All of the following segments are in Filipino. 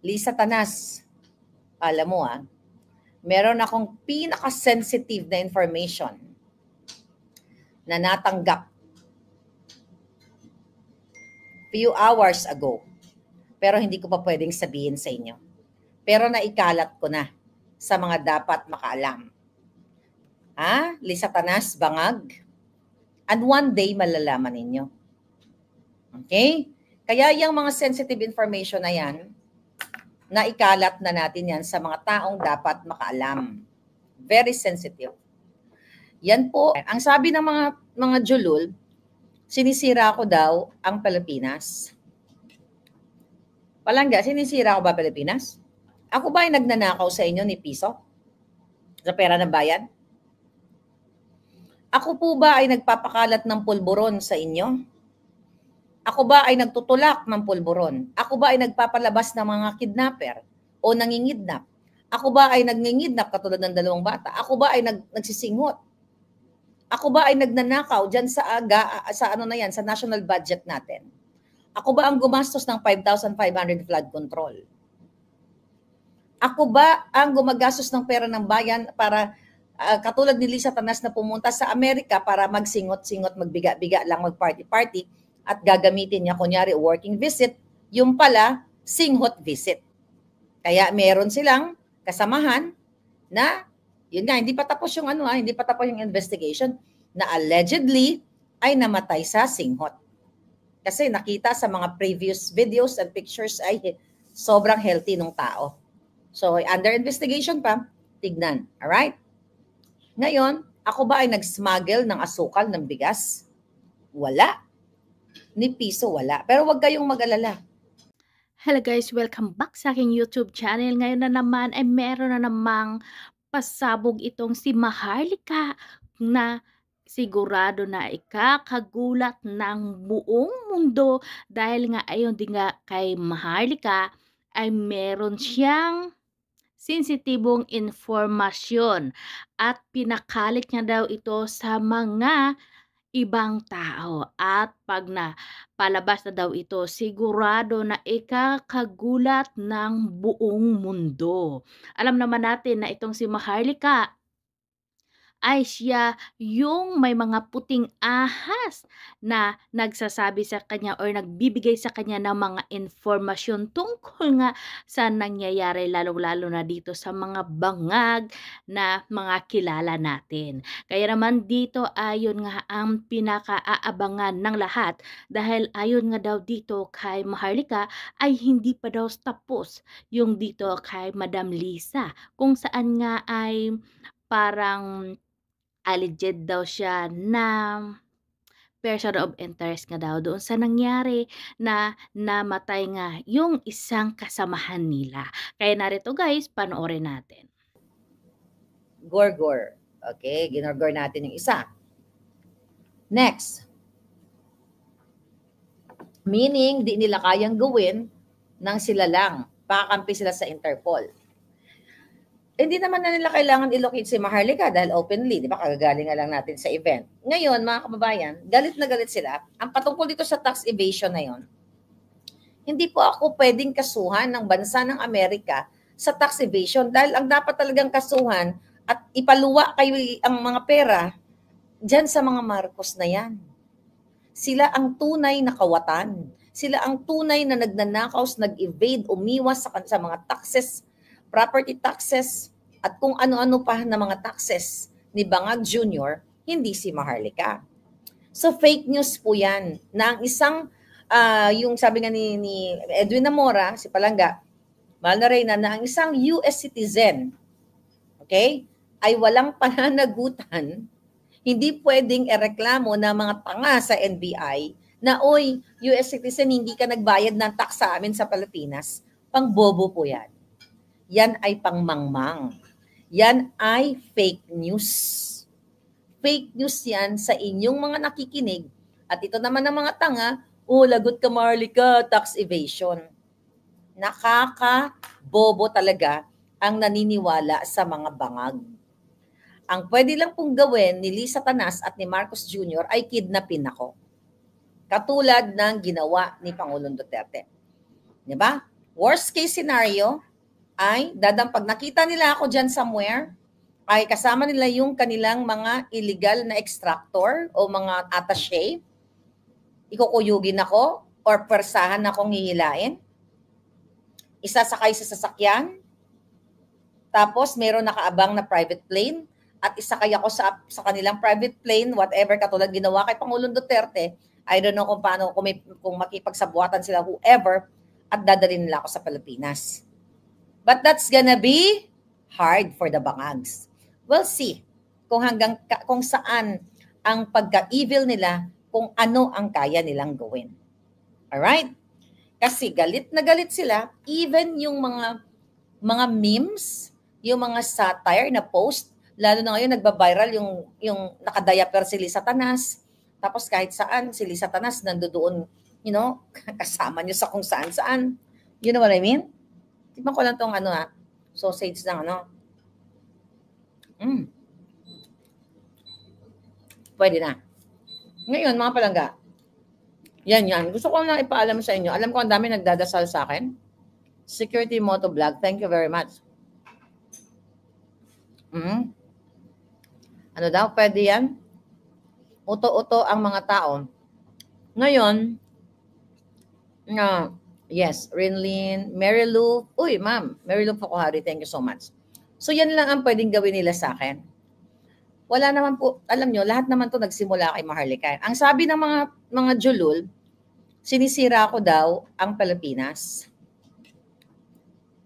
Lisa Tanas, alam mo meron akong pinaka-sensitive na information na natanggap few hours ago. Pero hindi ko pa pwedeng sabihin sa inyo. Pero naikalat ko na sa mga dapat makaalam. Lisa Tanas, bangag. And one day, malalaman ninyo. Okay? Kaya yung mga sensitive information na yan, naikalat na natin yan sa mga taong dapat makaalam. Very sensitive. Yan po. Ang sabi ng mga julul, sinisira ko daw ang Pilipinas. Palangga, sinisira ko ba Pilipinas? Ako ba ay nagnanakaw sa inyo ni piso? Sa pera ng bayan? Ako po ba ay nagpapakalat ng pulburon sa inyo? Ako ba ay nagtutulak ng pulburon? Ako ba ay nagpapalabas ng mga kidnapper o nangingidnap? Ako ba ay nangingidnap katulad ng dalawang bata? Ako ba ay nagsisinghot? Ako ba ay nagnanakaw dyan sa sa national budget natin? Ako ba ang gumastos ng 5,500 flood control? Ako ba ang gumagastos ng pera ng bayan para katulad ni Lisa Tanas na pumunta sa Amerika para magsingot-singot, magbiga-biga lang, mag-party-party at gagamitin niya kunyari working visit, yung pala singhot visit. Kaya meron silang kasamahan na yun nga, hindi pa tapos yung hindi pa tapos yung investigation na allegedly ay namatay sa singhot. Kasi nakita sa mga previous videos and pictures ay sobrang healthy ng tao. So, under investigation pa, tignan. Alright? Ngayon, ako ba ay nag-smuggle ng asukal ng bigas? Wala. Ni piso, wala. Pero wag kayong mag-alala. Hello guys, welcome back sa aking YouTube channel. Ngayon na naman ay meron na namang pasabog itong si Maharlika na sigurado na ikakagulat ng buong mundo dahil nga ayon din nga kay Maharlika ay meron siyang sensitibong informasyon at pinakalit niya daw ito sa mga ibang tao at pag na palabas na daw ito, sigurado na ikakagulat ng buong mundo. Alam naman natin na itong si Maharlika ay siya yung may mga puting ahas na nagsasabi sa kanya or nagbibigay sa kanya ng mga informasyon tungkol nga sa nangyayari lalo-lalo na dito sa mga bangag na mga kilala natin. Kaya naman dito ayon nga ang pinakaaabangan ng lahat dahil ayon nga daw dito kay Maharlika ay hindi pa daw tapos yung dito kay Madam Lisa kung saan nga ay parang alleged daw siya na person of interest nga daw doon sa nangyari na namatay nga yung isang kasamahan nila. Kaya narito guys, panoorin natin. Gorgor. Okay, ginorgor natin yung isa. Next. Meaning, di nila kayang gawin nang sila lang. Pakampi sila sa Interpol. Hindi naman na nila kailangan i-locate si Maharlika dahil openly, di ba, kagagaling nga lang natin sa event. Ngayon, mga kababayan, galit na galit sila. Ang patungkol dito sa tax evasion na yon, hindi po ako pwedeng kasuhan ng bansa ng Amerika sa tax evasion dahil ang dapat talagang kasuhan at ipaluwa kayo ang mga pera dyan sa mga Marcos na yan. Sila ang tunay na kawatan. Sila ang tunay na nagnanakaw, nag-evade, umiwas sa mga taxes, property taxes, at kung ano-ano pa na mga taxes ni Bangag Jr., hindi si Maharlika. So fake news po yan na ang isang, yung sabi nga ni Edwin Namora, si Palangga, Mahal na Reyna, na ang isang US citizen, okay, ay walang pananagutan, hindi pwedeng ereklamo ng mga tanga sa NBI na, oy, US citizen, hindi ka nagbayad ng tax sa amin sa Pilipinas. Pangbobo po yan. Yan ay pangmangmang. Yan ay fake news. Fake news yan sa inyong mga nakikinig. At ito naman ng mga tanga, lagot ka Maharlika, tax evasion. Nakakabobo talaga ang naniniwala sa mga bangag. Ang pwede lang pong gawin ni Lisa Tanas at ni Marcos Jr. ay kidnapin ako. Katulad ng ginawa ni Pangulong Duterte. Di ba? Worst case scenario ay pag nakita nila ako dyan somewhere, ay kasama nila yung kanilang mga illegal na extractor o mga attaché, ikukuyugin ako or persahan akong hihilain, isasakay sa sasakyan, tapos meron nakaabang na private plane at isakay ako sa kanilang private plane, whatever, katulad ginawa kay Pangulong Duterte. I don't know kung paano, kung makipagsabuatan sila, whoever, at dadalhin nila ako sa Pilipinas. But that's gonna be hard for the bangags. We'll see kung saan ang pagka-evil nila, kung ano ang kaya nilang gawin. Alright? Kasi galit na galit sila, even yung mga memes, yung mga satire na post, lalo na ngayon nagba-viral yung nakadiaper si Lisa Tanas, tapos kahit saan si Lisa Tanas nandoon, kasama niyo sa kung saan-saan. You know what I mean? Tignan ko lang tong sausage ng Pwede na. Ngayon, mga palangga, yan. Gusto ko lang ipaalam sa inyo. Alam ko ang dami nagdadasal sa akin. Security Moto Vlog, thank you very much. Ano daw, pwede yan? Uto-uto ang mga tao. Ngayon, yes, Rinlin, Mary Lou. Uy, ma'am, Mary Lou Fukuhari, thank you so much. So, yan lang ang pwedeng gawin nila sa akin. Wala naman po, alam nyo, lahat naman to nagsimula kay Maharlika. Ang sabi ng mga julul, sinisira ko daw ang Pilipinas.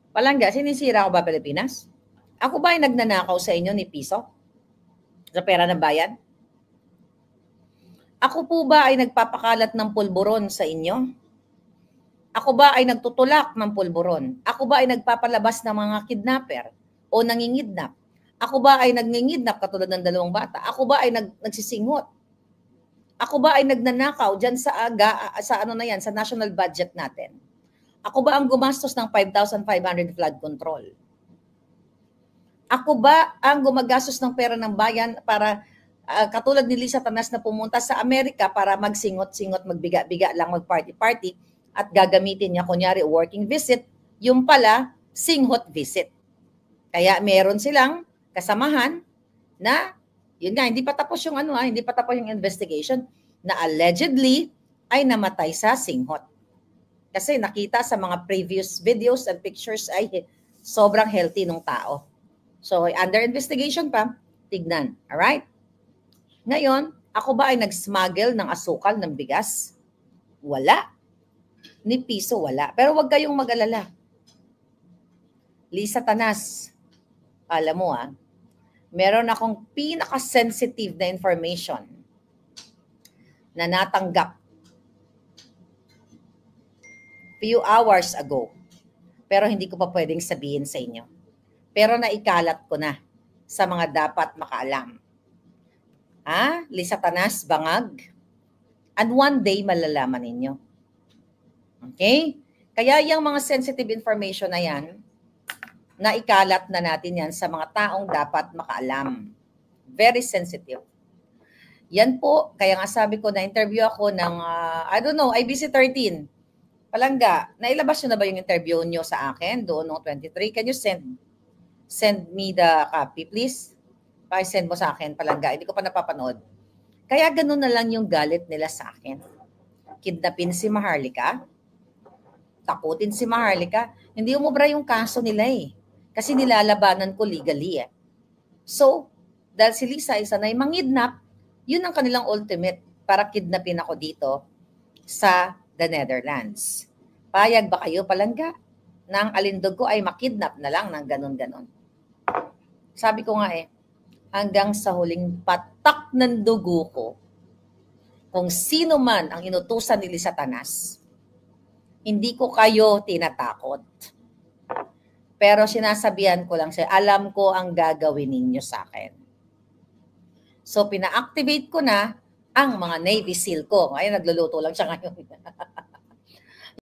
Palangga, sinisira ko ba Pilipinas? Ako ba ay nagnanakaw sa inyo ni piso? Sa pera ng bayan? Ako po ba ay nagpapakalat ng pulburon sa inyo? Ako ba ay nagtutulak ng pulburon? Ako ba ay nagpapalabas ng mga kidnapper o nangingidnap? Ako ba ay nangingidnap katulad ng 2 bata? Ako ba ay nagsisinghot? Ako ba ay nagnanakaw dyan sa sa national budget natin? Ako ba ang gumastos ng 5,500 flood control? Ako ba ang gumagastos ng pera ng bayan para katulad ni Lisa Tanas na pumunta sa Amerika para magsingot-singot, magbiga-biga lang, mag-party-party at gagamitin niya kunyari working visit, yung pala singhot visit. Kaya meron silang kasamahan na yun nga, hindi pa tapos yung hindi pa tapos yung investigation na allegedly ay namatay sa singhot. Kasi nakita sa mga previous videos and pictures ay sobrang healthy ng tao. So, under investigation pa, tignan. Alright? Ngayon, ako ba ay nag-smuggle ng asukal ng bigas? Wala. Ni piso, wala. Pero wag kayong mag-alala. Lisa Tanas, alam mo meron akong pinaka-sensitive na information na natanggap few hours ago. Pero hindi ko pa pwedeng sabihin sa inyo. Pero naikalat ko na sa mga dapat makaalam. Lisa Tanas, bangag. And one day, malalaman ninyo. Okay? Kaya yung mga sensitive information na yan, naikalat na natin yan sa mga taong dapat makaalam. Very sensitive. Yan po, kaya nga sabi ko, na-interview ako ng, IBC 13. Palangga, nailabas nyo na ba yung interview nyo sa akin doon noong 23? Can you send me the copy, please? Pa-send mo sa akin, Palangga. Hindi ko pa napapanood. Kaya ganun na lang yung galit nila sa akin. Kidnapin si Maharlika. Takutin si Maharlika. Hindi umubra yung kaso nila Kasi nilalabanan ko legally So, dahil si Lisa ay sanay mangidnap, yun ang kanilang ultimate para kidnapin ako dito sa the Netherlands. Payag ba kayo, Palangga, na ang alindog ko ay makidnap na lang ng ganun-ganon? Sabi ko nga hanggang sa huling patak ng dugo ko, kung sino man ang inutusan ni Lisa Tanas, hindi ko kayo tinatakot. Pero sinasabihan ko lang siya, alam ko ang gagawin ninyo sa akin. So, pina-activate ko na ang mga Navy SEAL ko. Ngayon, nagluluto lang siya ngayon.